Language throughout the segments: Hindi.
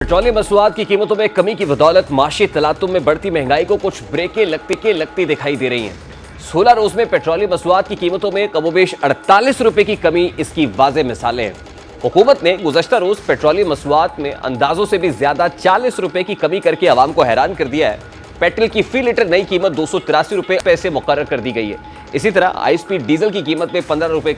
पेट्रोलियम मसनूआत की कीमतों में कमी की बदौलत माशी तलातुम में बढ़ती महंगाई को कुछ ब्रेकें लगती दिखाई दे रही हैं। 16 रोज में पेट्रोलियम मसनूआत की कीमतों में कमोबेश 48 रुपए की कमी इसकी वाज़ेह मिसालें हैं। हुकूमत ने गुज़श्ता रोज पेट्रोलियम मसनूआत में अंदाजों से भी ज्यादा 40 रुपए की कमी करके आवाम को हैरान कर दिया है। पेट्रोल की फी लीटर नई कीमत 283 रुपए से मुकर्रर कर दी गई है। इसी तरह हाई स्पीड डीजल की कीमत में 15 रुपए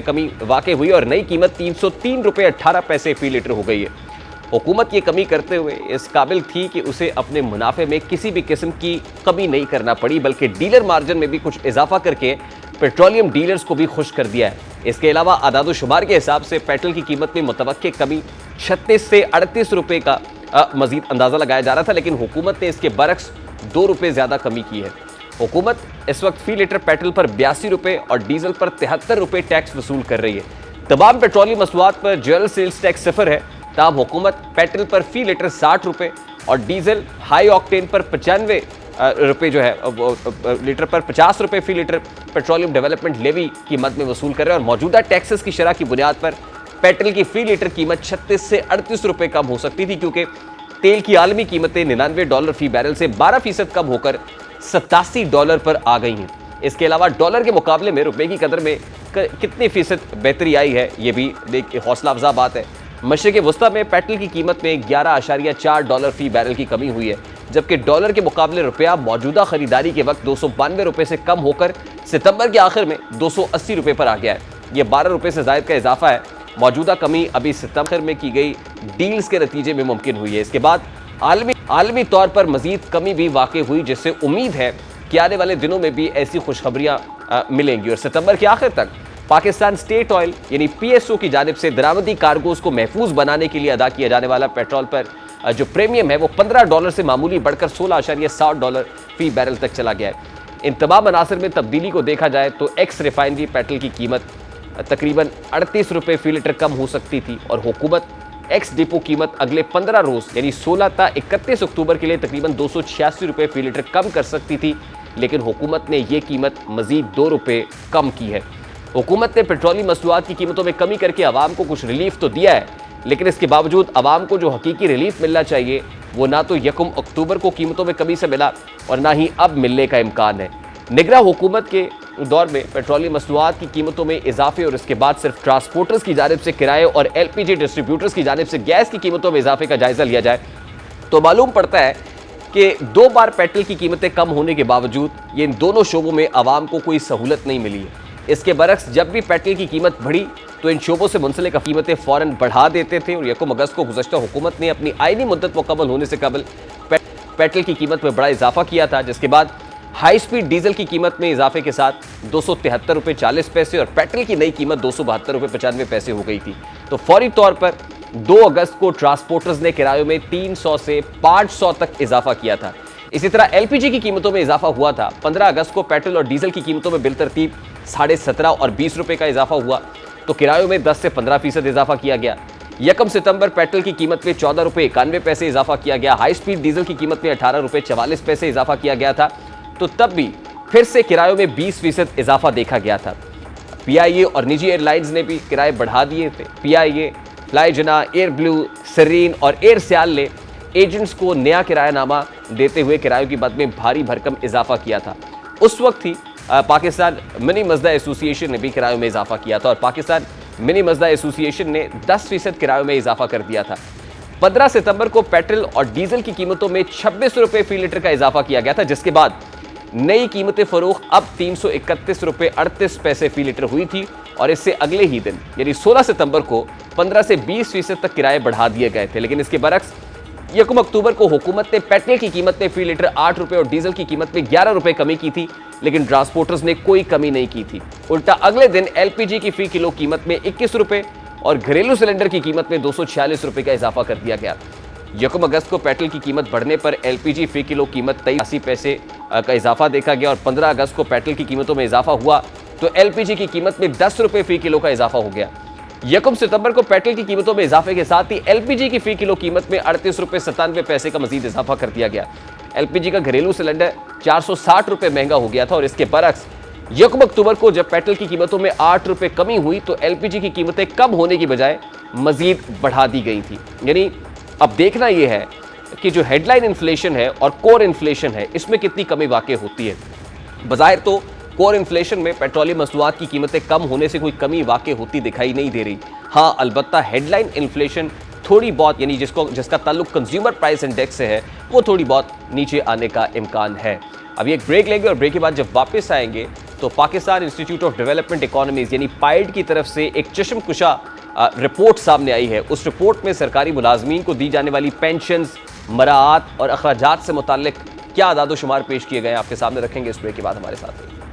कमी वाक़ हुई और नई कीमत 303 रुपए 18 पैसे फी लीटर हो गई है। हुकूमत ये कमी करते हुए इस काबिल थी कि उसे अपने मुनाफे में किसी भी किस्म की कमी नहीं करना पड़ी, बल्कि डीलर मार्जिन में भी कुछ इजाफा करके पेट्रोलियम डीलर्स को भी खुश कर दिया है। इसके अलावा आदाद शुमार के हिसाब से पेट्रोल की कीमत में मुतवक्के कमी 36 से 38 रुपए का मजीद अंदाज़ा लगाया जा रहा था, लेकिन हुकूमत ने इसके बरक्स 2 रुपए ज़्यादा कमी की है। हुकूमत इस वक्त फी लीटर पेट्रोल पर 82 रुपए और डीजल पर 73 रुपए टैक्स वसूल कर रही है। तमाम पेट्रोलियम मसनूआत पर जनरल सेल्स टैक्स सिफर है। तब हुकूमत पेट्रोल पर फी लीटर 60 रुपए और डीजल हाई ऑक्टेन पर 95 रुपए जो है लीटर पर 50 रुपए फी लीटर पेट्रोलियम डेवलपमेंट लेवी की मद में वसूल कर रहे हैं और मौजूदा टैक्सेस की शरह की बुनियाद पर पेट्रोल की फी लीटर कीमत 36 से 38 रुपए कम हो सकती थी, क्योंकि तेल की आलमी कीमतें $99 फी बैरल से 12% कम होकर $87 पर आ गई हैं। इसके अलावा डॉलर के मुकाबले में रुपए की कदर में कितनी फीसद बेहतरी आई है, ये भी हौसला अफजा बात है। मशरिक़ वस्ता में पेट्रोल की कीमत में $11.4 फी बैरल की कमी हुई है, जबकि डॉलर के मुकाबले रुपया मौजूदा खरीदारी के वक्त 292 रुपए से कम होकर सितंबर के आखिर में 280 रुपए पर आ गया है। यह 12 रुपए से ज़ायद का इजाफा है। मौजूदा कमी अभी सितंबर में की गई डील्स के नतीजे में मुमकिन हुई है। इसके बाद आलमी तौर पर मजीद कमी भी वाक़ई हुई, जिससे उम्मीद है कि आने वाले दिनों में भी ऐसी खुशखबरियाँ मिलेंगी और सितंबर के आखिर तक पाकिस्तान स्टेट ऑयल यानी पीएसओ की जानिब से दरामदी कार्गोज को महफूज बनाने के लिए अदा किया जाने वाला पेट्रोल पर जो प्रीमियम है वो $15 से मामूली बढ़कर $16.60 फी बैरल तक चला गया है। इन तमाम अनासर में तब्दीली को देखा जाए तो एक्स रिफाइनरी पेट्रोल की कीमत तकरीबन 38 रुपए फी लीटर कम हो सकती थी और हुकूमत एक्स डिपो कीमत अगले 15 रोज यानी 16 ता 31 अक्टूबर के लिए तकरीबन 286 रुपए फी लीटर कम कर सकती थी, लेकिन हुकूमत ने यह कीमत मजीद 2 रुपए कम की है। हुकूमत ने पेट्रोलियम मसनूआत की कीमतों में कमी करके आवाम को कुछ रिलीफ तो दिया है, लेकिन इसके बावजूद आवाम को जो हकीकी रिलीफ मिलना चाहिए वो ना तो 1 अक्टूबर को कीमतों में कमी से मिला और ना ही अब मिलने का इम्कान है। निगरां हुकूमत के दौर में पेट्रोलियम मसनूआत की कीमतों में इजाफे और इसके बाद सिर्फ ट्रांसपोर्टर्स की जानिब से किराए और LPG डिस्ट्रीब्यूटर्स की जानिब से गैस की कीमतों में इजाफे का जायजा लिया जाए तो मालूम पड़ता है कि 2 बार पेट्रोल की कीमतें कम होने के बावजूद ये इन दोनों शोबों में आवाम को कोई सहूलत नहीं मिली है। इसके बरक्स जब भी पेट्रोल की कीमत बढ़ी तो इन शोबों से मुंसलिक कीमतें फ़ौरन बढ़ा देते थे और 1 अगस्त को गुज़श्ता हुकूमत ने अपनी आईनी मुद्दत मुकम्मल होने से कबल पेट्रोल की कीमत में बड़ा इजाफा किया था, जिसके बाद हाई स्पीड डीजल की कीमत में इजाफे के साथ 273 रुपये 40 पैसे और पेट्रोल की नई कीमत 272 रुपये 95 पैसे हो गई थी। तो फौरी तौर पर 2 अगस्त को ट्रांसपोर्टर्स ने किरायों में 300 से 500 तक इजाफा किया था। इसी तरह LPG की कीमतों में इजाफा हुआ था। 15 अगस्त को पेट्रोल और डीजल की कीमतों में बिलतरतीब 17.5 और 20 रुपए का इजाफा हुआ, तो किरायों में 10 से 15% इजाफा किया गया। 1 सितंबर पेट्रोल की कीमत में 14 रुपये 91 पैसे इजाफा किया गया। हाई स्पीड डीजल की कीमत में 18 रुपये 44 पैसे इजाफा किया गया था, तो तब भी फिर से किरायों में 20% इजाफा देखा गया था। PIA और निजी एयरलाइंस ने भी किराए बढ़ा दिए थे। PIA, फ्लाई जना, एयर ब्लू, सरीन और एयर सियाल ने एजेंट्स को नया किरायानामा देते हुए किरायों की मद में भारी भरकम इजाफा किया था। उस वक्त ही पाकिस्तान मिनी मजदा एसोसिएशन ने भी किरायों में इजाफा किया था और पाकिस्तान मिनी मजदा एसोसिएशन ने 10% किरायों में इजाफा कर दिया था। 15 सितंबर को पेट्रोल और डीजल की कीमतों में 26 रुपये फी लीटर का इजाफा किया गया था, जिसके बाद नई कीमतें फरोख्त अब 331 रुपये 38 पैसे फी लीटर हुई थी और इससे अगले ही दिन यानी 16 सितंबर को 15 से 20% तक किराए बढ़ा दिए गए थे। लेकिन इसके बरक्स 1 अक्टूबर को हुकूमत ने पेट्रोल की कीमत में फी लीटर 8 रुपये और डीजल की कीमत में 11 रुपये कमी की थी, लेकिन ट्रांसपोर्टर्स ने कोई कमी नहीं की थी। उल्टा अगले दिन LPG की फी किलो कीमत में 21 रुपये और घरेलू सिलेंडर की कीमत में 246 रुपये का इजाफा कर दिया गया। 1 अगस्त को पेट्रोल की कीमत बढ़ने पर LPG फी किलो कीमत 83 पैसे का इजाफा देखा गया और 15 अगस्त को पेट्रोल की कीमतों में इजाफा हुआ तो LPG की कीमत में 10 रुपये फी किलो का इजाफा हो गया। 1 सितंबर को पेट्रोल की कीमतों में इजाफे के साथ ही LPG की फी किलो कीमत में 38 रुपये 97 पैसे का मजीद इजाफा कर दिया गया। LPG का घरेलू सिलेंडर 460 रुपये महंगा हो गया था और इसके बरक्स 1 अक्टूबर को जब पेट्रोल की कीमतों में 8 रुपये कमी हुई तो LPG की कीमतें कम होने की बजाय मजीद बढ़ा दी गई थी। यानी अब देखना यह है कि जो हेडलाइन इन्फ्लेशन है और कोर इन्फ्लेशन है, इसमें कितनी कमी वाकई होती है। बज़ाहिर तो कोर इन्फ्लेशन में पेट्रोलियम मसनूआत की कीमतें कम होने से कोई कमी वाकई होती दिखाई नहीं दे रही। हाँ, अलबत्ता हेडलाइन इन्फ्लेशन थोड़ी बहुत, यानी जिसका ताल्लुक कंज्यूमर प्राइस इंडेक्स से है, वो थोड़ी बहुत नीचे आने का इम्कान है। अभी एक ब्रेक लेंगे और ब्रेक के बाद जब वापस आएंगे तो Pakistan institute of development economies यानी पाइड की तरफ से एक चश्मकुशा रिपोर्ट सामने आई है। उस रिपोर्ट में सरकारी मुलाजमीन को दी जाने वाली पेंशन्स, मराआत और अखराजात से मुताल्लिक क्या आदाद-ओ-शुमार पेश किए गए हैं, आपके सामने रखेंगे। इस ब्रेक के बाद हमारे साथ रहिए।